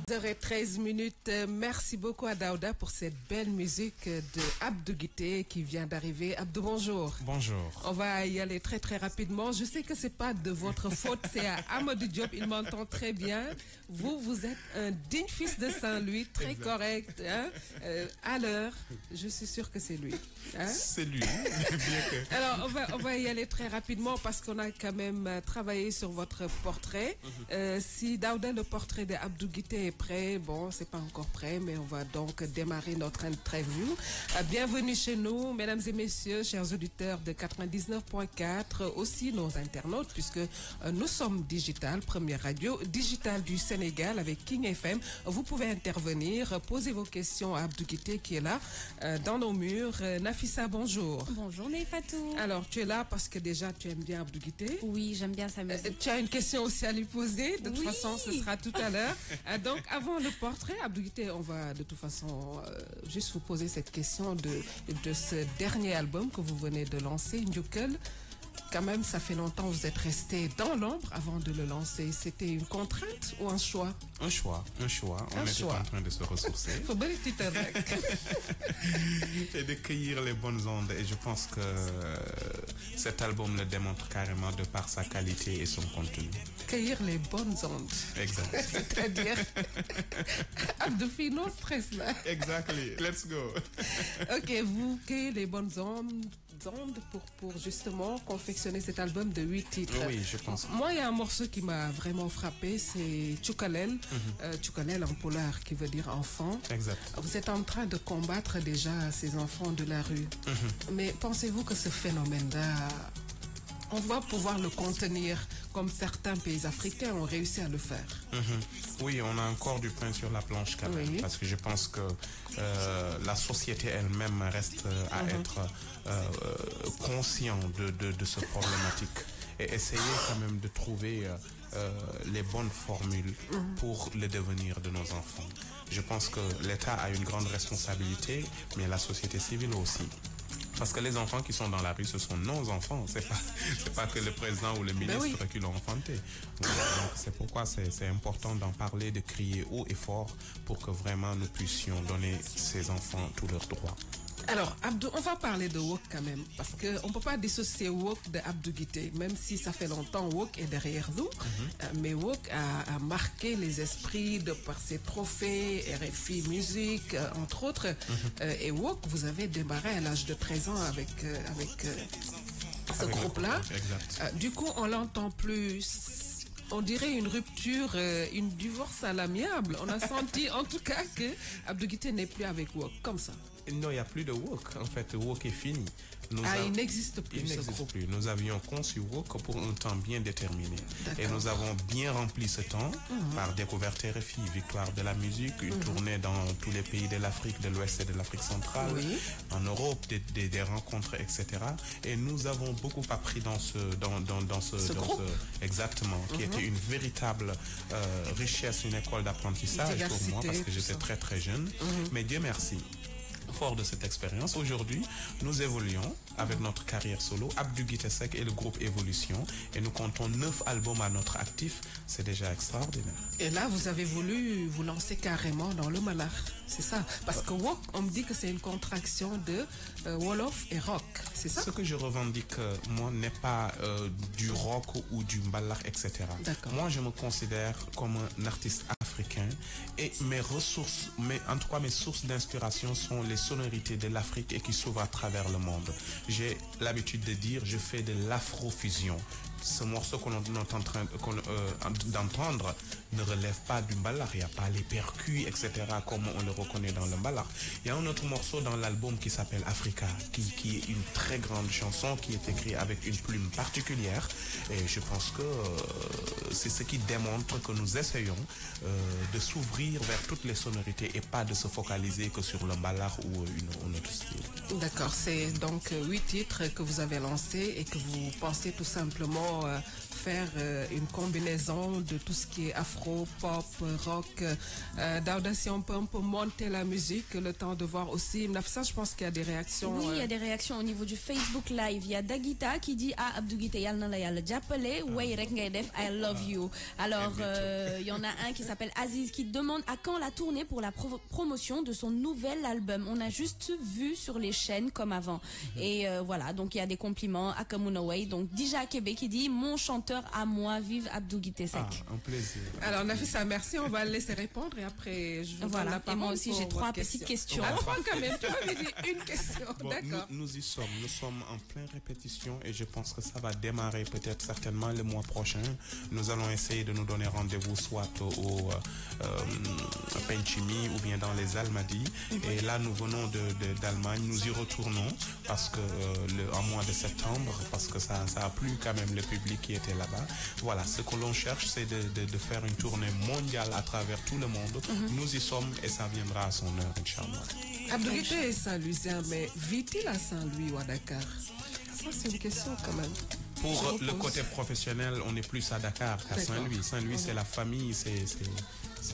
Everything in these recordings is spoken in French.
13h13. Merci beaucoup à Daouda pour cette belle musique de Abdou Guité qui vient d'arriver. Abdou, bonjour. Bonjour. On va y aller très très rapidement. Je sais que c'est pas de votre faute, c'est à Amadou Diop, il m'entend très bien. Vous êtes un digne fils de Saint-Louis, très correct, hein? À l'heure. Je suis sûre que c'est lui. Hein? C'est lui. Alors, on va y aller très rapidement parce qu'on a quand même travaillé sur votre portrait. Si Daouda, le portrait de Abdou Guité est prêt, bon, c'est pas encore prêt, mais on va donc démarrer notre interview. Bienvenue chez nous, mesdames et messieurs, chers auditeurs de 99.4, aussi nos internautes, puisque nous sommes digital, première radio digitale du Sénégal avec King FM. Vous pouvez intervenir, poser vos questions à Abdou Guité qui est là, dans nos murs. Nafissa, bonjour. Bonjour Neifatou. Alors, tu es là parce que déjà tu aimes bien Abdou Guité. Oui, j'aime bien sa musique. Tu as une question aussi à lui poser. De toute façon, ce sera tout à l'heure. Donc, avant le portrait, Abdou Guité, on va de toute façon juste vous poser cette question de ce dernier album que vous venez de lancer, Njukel. Quand même, ça fait longtemps que vous êtes resté dans l'ombre avant de le lancer. C'était une contrainte ou un choix? Un choix. On était en train de se ressourcer. Faut bien et de cueillir les bonnes ondes. Et je pense que cet album le démontre carrément de par sa qualité et son contenu. Cueillir les bonnes ondes. Exact. C'est-à-dire, Abdoufi, non stress là. Exactly. Let's go. Ok, vous cueillez les bonnes ondes pour justement confectionner cet album de 8 titres. Oui, je pense. Moi, il y a un morceau qui m'a vraiment frappé, c'est Tchoukalel. Tchoukalel en polar, qui veut dire enfant. Exact. Vous êtes en train de combattre déjà ces enfants de la rue. Mais pensez-vous que ce phénomène-là, on va pouvoir le contenir comme certains pays africains ont réussi à le faire? Oui, on a encore du pain sur la planche quand même, parce que je pense que la société elle-même reste à être conscient de ce problématique et essayer quand même de trouver les bonnes formules pour le devenir de nos enfants. Je pense que l'État a une grande responsabilité, mais la société civile aussi. Parce que les enfants qui sont dans la rue, ce sont nos enfants. C'est pas que le président ou le ministre qui l'ont enfanté. Donc c'est pourquoi c'est important d'en parler, de crier haut et fort pour que vraiment nous puissions donner ces enfants tous leurs droits. Alors, Abdou, on va parler de Wok quand même, parce qu'on ne peut pas dissocier Wok de Abdou Guité, même si ça fait longtemps Wok est derrière nous. Mais Wok a marqué les esprits de par ses trophées, RFI Musique, entre autres. Et Wok, vous avez démarré à l'âge de 13 ans avec ce groupe-là. Du coup, on l'entend plus. On dirait une rupture, une divorce à l'amiable. On a senti en tout cas que Abdou Guité n'est plus avec Wok, comme ça. Non, il n'y a plus de Wok. En fait, Wok est fini. Il n'existe plus. Il n'existe plus. Nous avions conçu Wok pour un temps bien déterminé. Et nous avons bien rempli ce temps par découverte RFI, victoire de la musique, une tournée dans tous les pays de l'Afrique, de l'Ouest et de l'Afrique centrale, en Europe, des rencontres, etc. Et nous avons beaucoup appris dans ce groupe. Exactement, qui était une véritable richesse, une école d'apprentissage pour moi, parce que j'étais très très jeune. Mais Dieu merci. Fort de cette expérience, aujourd'hui, nous évoluons avec notre carrière solo, Abdou Guité Seck et le groupe Évolution, et nous comptons 9 albums à notre actif. C'est déjà extraordinaire. Et là, vous avez voulu vous lancer carrément dans le malach, c'est ça? Parce que Wok, on me dit que c'est une contraction de Wolof et rock, c'est ça? Ce que je revendique, moi, n'est pas du rock ou du malach, etc. Moi, je me considère comme un artiste africain et mes ressources, en tout cas mes sources d'inspiration sont les sonorités de l'Afrique et qui s'ouvrent à travers le monde. J'ai l'habitude de dire, je fais de l'afrofusion. Ce morceau qu'on est en train d'entendre ne relève pas du mbalax. Il n'y a pas les percus, etc. comme on le reconnaît dans le mbalax. Il y a un autre morceau dans l'album qui s'appelle Africa, qui est une très grande chanson qui est écrite avec une plume particulière. Et je pense que c'est ce qui démontre que nous essayons de s'ouvrir vers toutes les sonorités et pas de se focaliser que sur le mbalax ou un autre style. D'accord, c'est donc 8 titres que vous avez lancés et que vous pensez tout simplement faire une combinaison de tout ce qui est afro, pop, rock. Daouda, si on peut un peu monter la musique, le temps de voir aussi. Nafisa, je pense qu'il y a des réactions. Oui, il y a des réactions au niveau du Facebook Live. Il y a Dagita qui dit « Ah, Abdou Guité, yalna la yalla diapele, way rek ngay def, I love you ». Alors, il y en a un qui s'appelle Aziz qui demande à quand la tournée pour la promotion de son nouvel album. On a juste vu sur les chaînes comme avant. Et voilà, donc il y a des compliments à Kamuna Way. Donc, Dija Kebe qui dit « Mon chanteur à moi, vive Abdou Guité Sek ». Un plaisir. Alors, Nafisa, merci. On va le laisser répondre et après, je vous donne la parole. Et moi aussi, j'ai 3 petites questions. Alors, quand même, tu m'avais dit une question. Bon, d'accord. Nous y sommes. Nous sommes en pleine répétition et je pense que ça va démarrer peut-être certainement le mois prochain. Nous allons essayer de nous donner rendez-vous soit au Penchimi ou bien dans les Almadies. Et là, nous venons d'Allemagne. Nous y retournons parce que en mois de septembre, parce que ça a plu quand même le public qui était là-bas. Voilà, ce que l'on cherche, c'est de faire une tournée mondiale à travers tout le monde. Nous y sommes et ça viendra à son heure, Inch'Allah. Abdou Guité est Saint-Louisien, mais vit-il à Saint-Louis ou à Dakar? Ça, c'est une question quand même. Pour le côté professionnel, on est plus à Dakar qu'à Saint-Louis. Saint-Louis, c'est la famille, c'est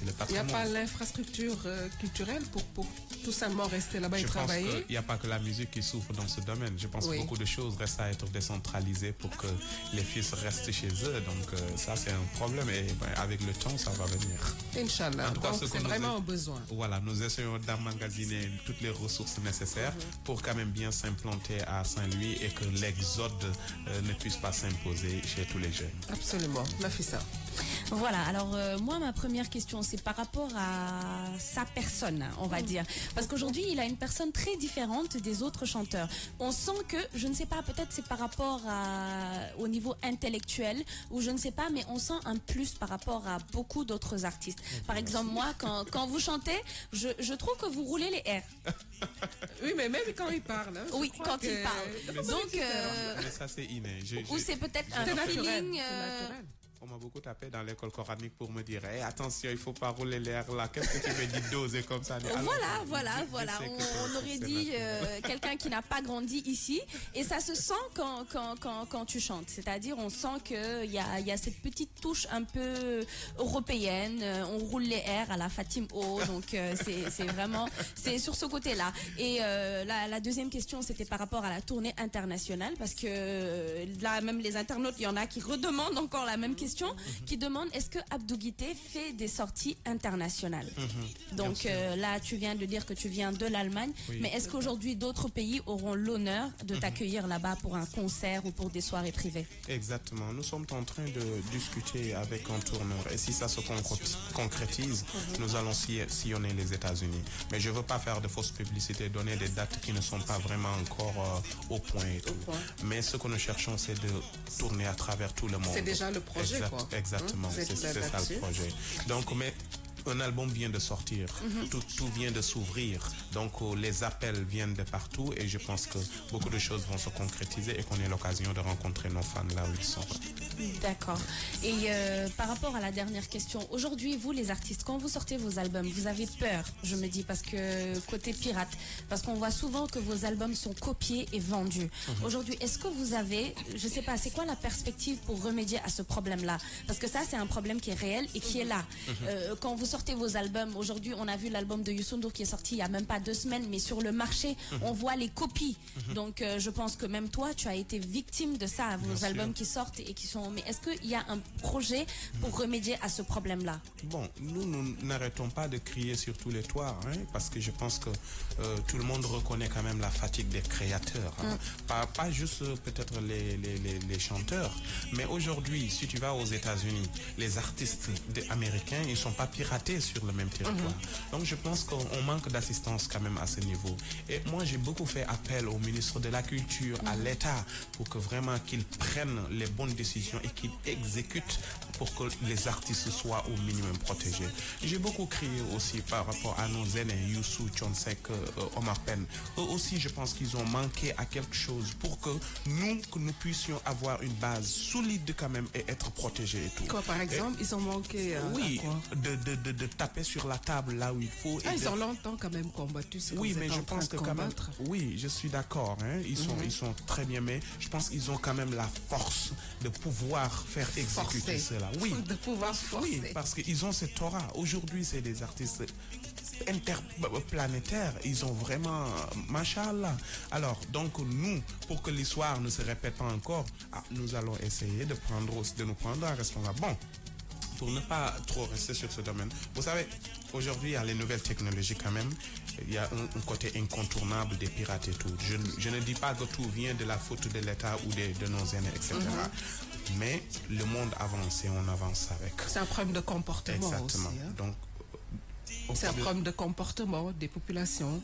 le patrimoine. Il n'y a pas l'infrastructure culturelle pour tout simplement rester là-bas et travailler? Je pense qu'il n'y a pas que la musique qui souffre dans ce domaine. Je pense que beaucoup de choses restent à être décentralisées pour que les fils restent chez eux. Donc ça, c'est un problème et avec le temps, ça va venir. Inch'Allah. Donc c'est vraiment un besoin. Voilà, nous essayons d'emmagasiner toutes les ressources nécessaires pour quand même bien s'implanter à Saint-Louis et que l'exode ne puisse pas s'imposer chez tous les jeunes. Absolument. Nafisa. Voilà, alors moi ma première question c'est par rapport à sa personne, on va dire. Parce qu'aujourd'hui il a une personne très différente des autres chanteurs. On sent que, je ne sais pas, peut-être c'est par rapport au niveau intellectuel ou je ne sais pas, mais on sent un plus par rapport à beaucoup d'autres artistes. Par exemple moi quand vous chantez, je trouve que vous roulez les R. Oui, mais même quand il parle. Hein, oui, quand il parle. Donc, mais ça c'est inné. Ou c'est peut-être un feeling. C'est naturel. On m'a beaucoup tapé dans l'école coranique pour me dire hey, attention, il ne faut pas rouler l'air là. Qu'est-ce que tu me dis d'oser comme ça? Voilà. On aurait dit quelqu'un qui n'a pas grandi ici. Et ça se sent quand tu chantes. C'est-à-dire, on sent qu'il y a cette petite touche un peu européenne. On roule les airs à la Fatim O. Donc, c'est vraiment... C'est sur ce côté-là. Et la deuxième question, c'était par rapport à la tournée internationale. Parce que là, même les internautes, il y en a qui redemandent encore la même question. Qui demande est-ce que Abdou Guité fait des sorties internationales. Donc là tu viens de dire que tu viens de l'Allemagne, mais est-ce qu'aujourd'hui d'autres pays auront l'honneur de t'accueillir là-bas pour un concert ou pour des soirées privées? Exactement, nous sommes en train de discuter avec un tourneur et si ça se concrétise, nous allons sillonner les États-Unis. Mais je ne veux pas faire de fausses publicités, donner des dates qui ne sont pas vraiment encore au point et tout. Mais ce que nous cherchons, c'est de tourner à travers tout le monde. C'est déjà le projet. Exactement, c'est ça le projet. Donc, mais un album vient de sortir, tout vient de s'ouvrir, donc les appels viennent de partout et je pense que beaucoup de choses vont se concrétiser et qu'on ait l'occasion de rencontrer nos fans là où ils sont. D'accord. Et par rapport à la dernière question, aujourd'hui vous les artistes, quand vous sortez vos albums, vous avez peur, je me dis, parce que côté pirate, parce qu'on voit souvent que vos albums sont copiés et vendus. Aujourd'hui, est-ce que vous avez, je sais pas, c'est quoi la perspective pour remédier à ce problème-là? Parce que ça c'est un problème qui est réel et qui est là. Quand vous sortez vos albums, aujourd'hui on a vu l'album de Youssou N'Dour qui est sorti il y a même pas 2 semaines, mais sur le marché on voit les copies. Donc je pense que même toi tu as été victime de ça, vos albums qui sortent et qui sont... Mais est-ce qu'il y a un projet pour remédier à ce problème-là? Bon, nous n'arrêtons pas de crier sur tous les toits, parce que je pense que tout le monde reconnaît quand même la fatigue des créateurs. Pas juste peut-être les chanteurs, mais aujourd'hui, si tu vas aux États-Unis, les artistes américains, ils ne sont pas piratés sur le même territoire. Donc je pense qu'on manque d'assistance quand même à ce niveau. Et moi, j'ai beaucoup fait appel au ministre de la Culture, à l'État, pour que vraiment qu'ils prennent les bonnes décisions et qu'ils exécutent pour que les artistes soient au minimum protégés. J'ai beaucoup crié aussi par rapport à nos aînés, Youssou, Thionsek, Omar Pène. Eux aussi, je pense qu'ils ont manqué à quelque chose pour que nous puissions avoir une base solide quand même et être protégés et tout. Quoi, par exemple, ils ont manqué oui, de taper sur la table là où il faut. Ils ont longtemps quand même combattu. Oui, mais je pense que quand même, oui, je suis d'accord. Hein, ils sont très bien, mais je pense qu'ils ont quand même la force de pouvoir faire exécuter cela. Oui, de pouvoir forcer. Oui, parce qu'ils ont cette aura. Aujourd'hui, c'est des artistes interplanétaires. Ils ont vraiment, machallah. Alors, donc nous, pour que l'histoire ne se répète pas encore, nous allons essayer de nous prendre à responsable. Bon, pour ne pas trop rester sur ce domaine, vous savez, aujourd'hui, il y a les nouvelles technologies quand même. Il y a un côté incontournable des pirates et tout. Je ne dis pas que tout vient de la faute de l'État ou de nos aînés, etc. Mais le monde avance et on avance avec. C'est un problème de comportement. Exactement. Aussi, hein? Donc, c'est un problème de comportement des populations.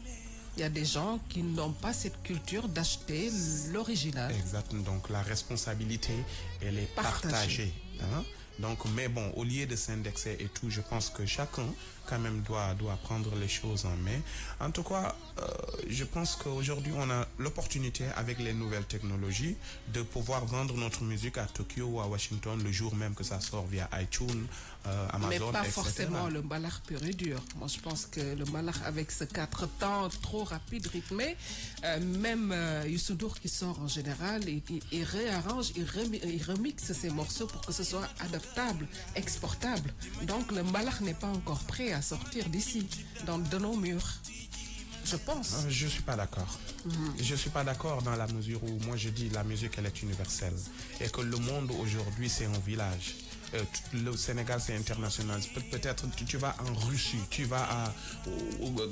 Il y a des gens qui n'ont pas cette culture d'acheter l'original. Exactement. Donc la responsabilité, elle est partagée. Hein? Donc, mais bon, au lieu de s'indexer et tout, je pense que chacun quand même doit prendre les choses en main. En tout cas, je pense qu'aujourd'hui, on a l'opportunité avec les nouvelles technologies de pouvoir vendre notre musique à Tokyo ou à Washington le jour même que ça sort via iTunes, Amazon, mais pas etc. forcément le mbalax pur et dur. Moi, je pense que le mbalax avec ce 4 temps trop rapide, rythmé, même Youssou N'Dour qui sort en général, il réarrange, il remixe ses morceaux pour que ce soit adaptable, exportable. Donc, le mbalax n'est pas encore prêt à sortir d'ici, de nos murs. Je pense. Je suis pas d'accord. Je suis pas d'accord dans la mesure où moi je dis la musique elle est universelle et que le monde aujourd'hui c'est un village. Le Sénégal c'est international. Peut-être tu vas en Russie, tu vas à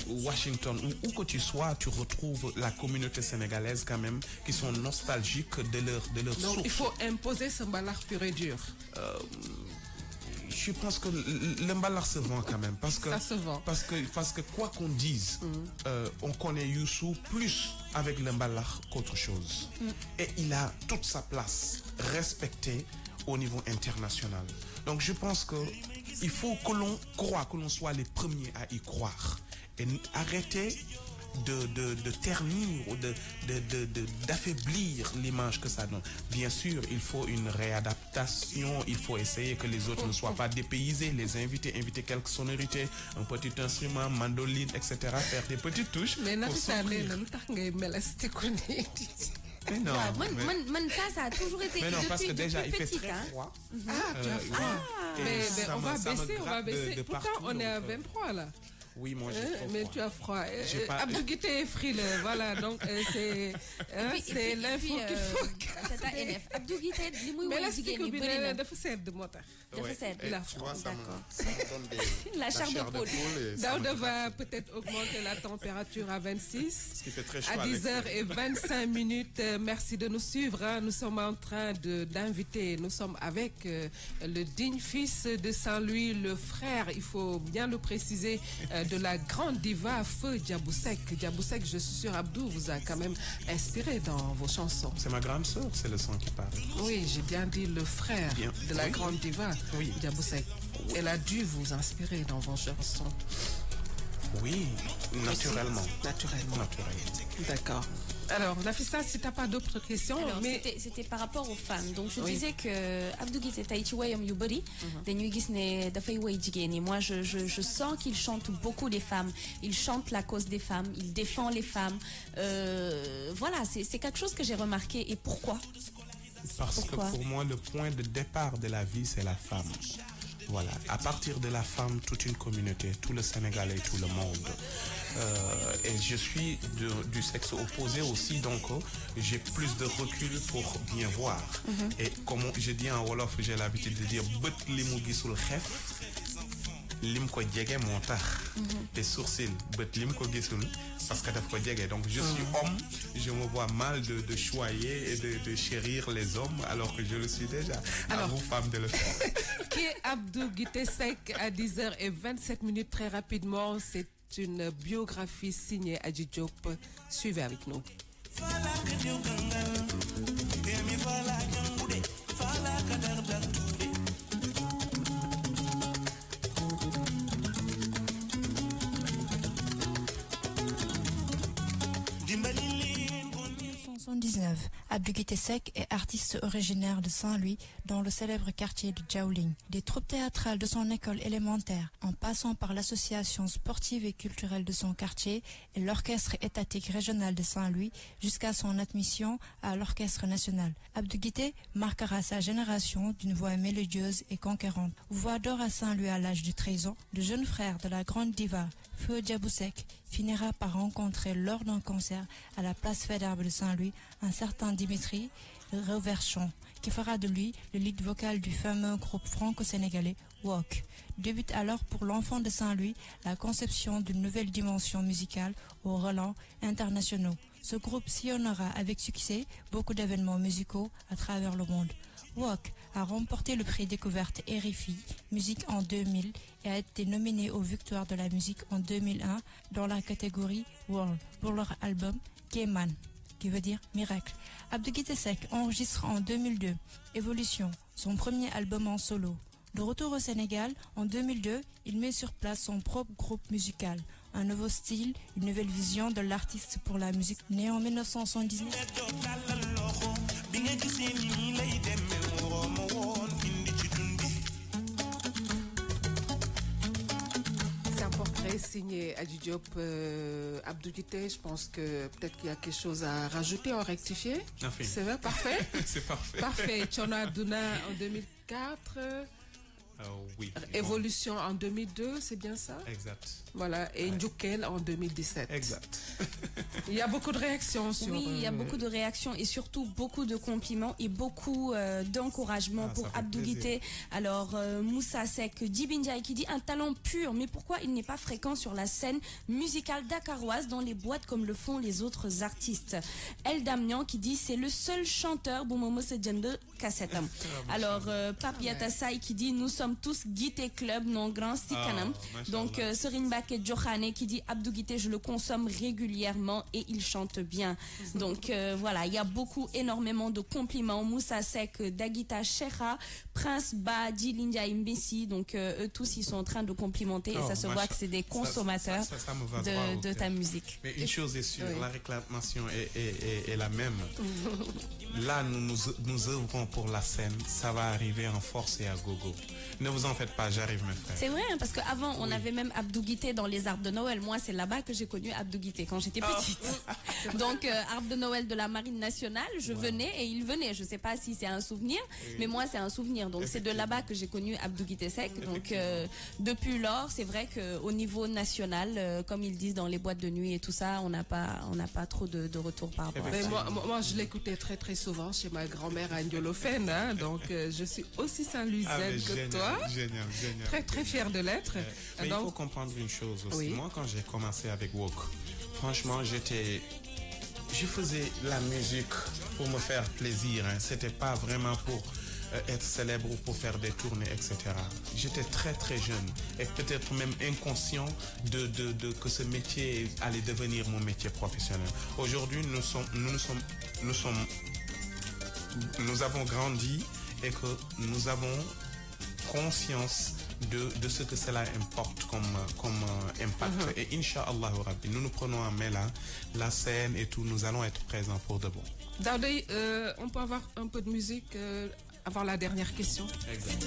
Washington, où que tu sois, tu retrouves la communauté sénégalaise quand même qui sont nostalgiques de leur source. Donc il faut imposer ce mbalax pur et dur. Je pense que le mbalax se vend quand même parce que ça se vend. Parce que quoi qu'on dise, on connaît Youssou plus avec le mbalax qu'autre chose. Et il a toute sa place respectée au niveau international. Donc je pense que il faut que l'on croie, que l'on soit les premiers à y croire et arrêter de ternir ou d'affaiblir l'image que ça donne. Bien sûr, il faut une réadaptation, il faut essayer que les autres ne soient pas dépaysés, les inviter quelques sonorités, un petit instrument, mandoline, etc., faire des petites touches. Mais Mais non, ça a toujours été. Mais non, parce que déjà, il fait petit, très froid. Tu as froid. Mais on va baisser. Pourtant, on est à 23 là. Oui, moi j'ai trop mais froid. tu as froid. Abdou Guité est frileux, voilà, donc c'est l'info qu'il faut. Abdou Guité, mais la stick bi dafa sedd moo tax. Dafa sedd. Il a froid, d'accord. La chair de poule. Daouda va peut-être augmenter la température à 26. Ce qui fait très chaud à 10h25. Merci de nous suivre. Hein. Nous sommes en train d'inviter, nous sommes avec le digne fils de Saint-Louis, le frère, il faut bien le préciser, de la grande diva Feu Diaboussek. Diaboussek, je suis sûre, Abdou vous a quand même inspiré dans vos chansons. C'est ma grande sœur, c'est le son qui parle. Oui, j'ai bien dit le frère de la grande diva Diaboussek. Elle a dû vous inspirer dans vos chansons. Oui, naturellement. Naturellement. D'accord. Alors, Nafissa, si tu n'as pas d'autres questions... Alors, mais... c'était par rapport aux femmes. Donc, je disais que Abdou Guité Taïti Wayam Yubari, moi, je sens qu'il chante beaucoup les femmes. Il chante la cause des femmes. Il défend les femmes. Voilà, c'est quelque chose que j'ai remarqué. Et pourquoi? Parce que pour moi, le point de départ de la vie, c'est la femme. Voilà, à partir de la femme, toute une communauté, tout le Sénégal et tout le monde. Et je suis du sexe opposé aussi, donc j'ai plus de recul pour bien voir. Et comme je dis en Wolof, j'ai l'habitude de dire « Bët li mu gisul xef, lim ko djege moo tax » tes sourcils, bët lim ko gisul parce que daf ko djege. Donc je suis homme, je me vois mal de choyer et de chérir les hommes alors que je le suis déjà. Alors, à vous femmes de le faire. Qui est Abdou Guité Seck à 10h27 très rapidement. C'est une biographie signée Adji Diop. Suivez avec nous. 1979, Abdou Guité Seck est artiste originaire de Saint-Louis, dans le célèbre quartier de Djaouling. Des troupes théâtrales de son école élémentaire, en passant par l'association sportive et culturelle de son quartier et l'orchestre étatique régional de Saint-Louis, jusqu'à son admission à l'orchestre national. Abdou Guité marquera sa génération d'une voix mélodieuse et conquérante. Voix d'or à Saint-Louis à l'âge de 13 ans, le jeune frère de la grande diva Feu Diaboussek finira par rencontrer lors d'un concert à la place Faidherbe de Saint-Louis un certain Dimitri Reverchon, qui fera de lui le lead vocal du fameux groupe franco-sénégalais WOK. Débute alors pour l'enfant de Saint-Louis la conception d'une nouvelle dimension musicale aux relents internationaux. Ce groupe sillonnera avec succès beaucoup d'événements musicaux à travers le monde. WOK a remporté le prix découverte RFI Musique en 2000 et a été nominé aux Victoires de la musique en 2001 dans la catégorie World pour leur album Kéman, qui veut dire miracle. Abdou Guité Seck enregistre en 2002 Évolution, son premier album en solo. De retour au Sénégal, en 2002, il met sur place son propre groupe musical. Un nouveau style, une nouvelle vision de l'artiste pour la musique. Né en 1979. C'est un portrait signé Adji Diop, Abdou Guité. Je pense que peut-être qu'il y a quelque chose à rajouter, à rectifier. Enfin. C'est vrai, parfait. C'est parfait. Parfait. Tchona Abdouna en 2004. Oui. Évolution en 2002, c'est bien ça? Exact. Voilà, et Ndjoukel en 2017. Exact. Il y a beaucoup de réactions sur... Oui, il y a beaucoup de réactions et surtout beaucoup de compliments et beaucoup d'encouragements pour Abdou Guité. Alors, Moussa Seck, Djibindiaï qui dit un talent pur, mais pourquoi il n'est pas fréquent sur la scène musicale dakaroise dans les boîtes comme le font les autres artistes? El Damian qui dit c'est le seul chanteur Boumomo Sedjende Kassetam. Alors, Papi Atassai qui dit nous sommes tous Guité Club, non grand Sikanam. Donc, Serine Baké Djokhane qui dit Abdou Guité, je le consomme régulièrement et il chante bien. Donc, voilà, il y a énormément de compliments. Moussa Seck, Dagita Cheikha, Prince Badi, Lindia Mbessi. Donc, eux tous, ils sont en train de complimenter et ça se voit que c'est des consommateurs de ta musique. Mais une chose est sûre, la réclamation est la même. Là, nous œuvrons pour la scène. Ça va arriver en force et à gogo. Ne vous en faites pas, j'arrive, mes frères. C'est vrai, hein, parce qu'avant, on avait même Abdou Guité dans les arbres de Noël. Moi, c'est là-bas que j'ai connu Abdou Guité quand j'étais petite. Donc, arbre de Noël de la Marine nationale, je venais et il venait. Je ne sais pas si c'est un souvenir, mais moi, c'est un souvenir. Donc, c'est de là-bas que j'ai connu Abdou Guité Seck. Donc, depuis lors, c'est vrai qu'au niveau national, comme ils disent dans les boîtes de nuit et tout ça, on n'a pas trop de retour par rapport à ça. Moi, je l'écoutais très, très souvent chez ma grand-mère à Ndiolofène. Hein, donc, je suis aussi Saint-Louisienne que toi. Génial. Très, très fière de l'être. Mais il faut comprendre une chose aussi. Oui. Moi, quand j'ai commencé avec WOK, franchement, je faisais la musique pour me faire plaisir. Hein. C'était pas vraiment pour être célèbre ou pour faire des tournées, etc. J'étais très, très jeune et peut-être même inconscient que ce métier allait devenir mon métier professionnel. Aujourd'hui, nous avons grandi et que nous avons conscience de ce que cela importe comme impact. Et Inch'Allah Rabbi, nous prenons en main la scène et tout, nous allons être présents pour de bon. Daoudé, on peut avoir un peu de musique avant la dernière question. Exact.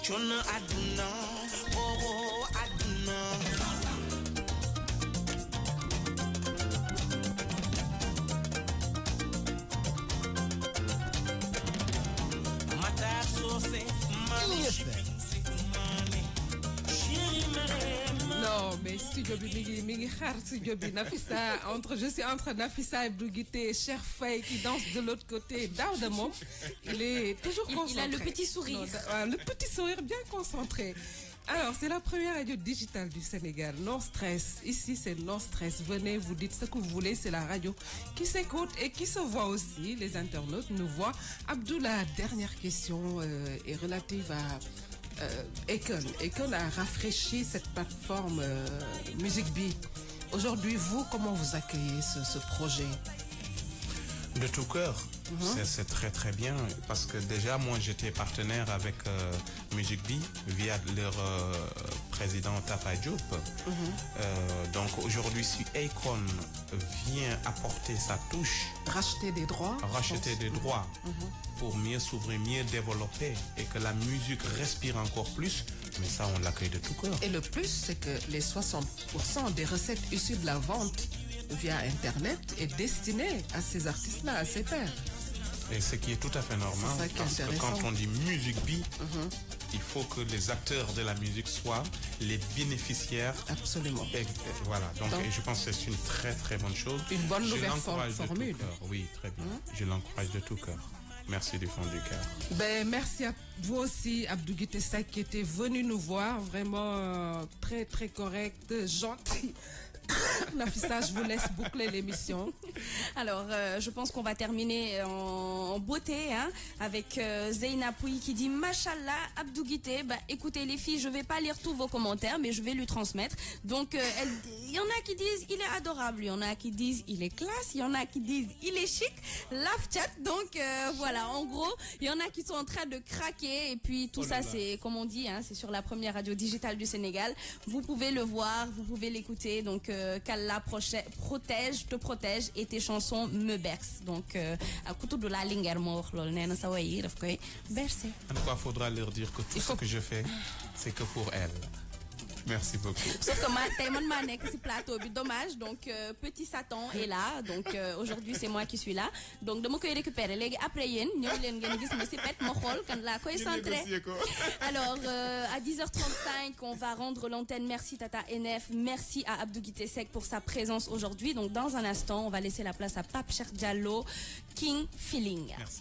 Chona aduna, oh aduna. Non, mais studio Mingi Khar, studio Nafissa, je suis entre Nafissa Abdou Guité et Cher Faye qui danse de l'autre côté. Daouda Mom, il est toujours concentré. Il a le petit sourire. Non, le petit sourire bien concentré. Alors, c'est la première radio digitale du Sénégal. Non stress. Ici, c'est non stress. Venez, vous dites ce que vous voulez. C'est la radio qui s'écoute et qui se voit aussi. Les internautes nous voient. Abdou, la dernière question est relative à Akon. Akon a rafraîchi cette plateforme Music Bee. Aujourd'hui, vous, comment vous accueillez ce projet? De tout cœur. C'est très très bien parce que déjà moi j'étais partenaire avec Music Bee via leur président Tafa Diop. Donc aujourd'hui si Akon vient apporter sa touche, racheter des droits pour mieux s'ouvrir, mieux développer et que la musique respire encore plus, mais ça on l'accueille de tout cœur. Et le plus c'est que les 60% des recettes issues de la vente via Internet est destiné à ces artistes-là, à ces pairs. Et ce qui est tout à fait normal, parce que quand on dit Music Bee, il faut que les acteurs de la musique soient les bénéficiaires. Absolument. Et voilà, donc je pense que c'est une très très bonne chose. Une bonne nouvelle formule. Oui, très bien. Je l'encourage de tout cœur. Merci du fond du cœur. Ben, merci à vous aussi, Abdou Guité Seck, qui était venu nous voir. Vraiment très très correct, gentil. Nafissa, je vous laisse boucler l'émission. Alors, je pense qu'on va terminer en beauté avec Zeyna Pouy qui dit Machallah, Abdou Guité, écoutez les filles, je vais pas lire tous vos commentaires, mais je vais lui transmettre. Donc, il y en a qui disent il est adorable, il y en a qui disent il est classe, il y en a qui disent il est chic, love chat. Donc, voilà, en gros, il y en a qui sont en train de craquer. Et puis, tout ça, c'est, comme on dit, c'est sur la première radio digitale du Sénégal. Vous pouvez le voir, vous pouvez l'écouter. Donc, qu'Allah te protège et tes chansons me bercent. Donc, à côté de la linger mort, ça va y bercer. En tout cas, il faudra leur dire que tout ce que je fais, c'est que pour elles. Merci beaucoup. Sauf que c'est plateau, dommage. Donc, petit Satan est là. Donc, aujourd'hui, c'est moi qui suis là. Donc, de me récupérer. Après, alors, à 10h35, on va rendre l'antenne. Merci Tata NF. Merci à Abdou Guité Seck pour sa présence aujourd'hui. Donc, dans un instant, on va laisser la place à Pape Cheikh Diallo, King Feeling. Merci.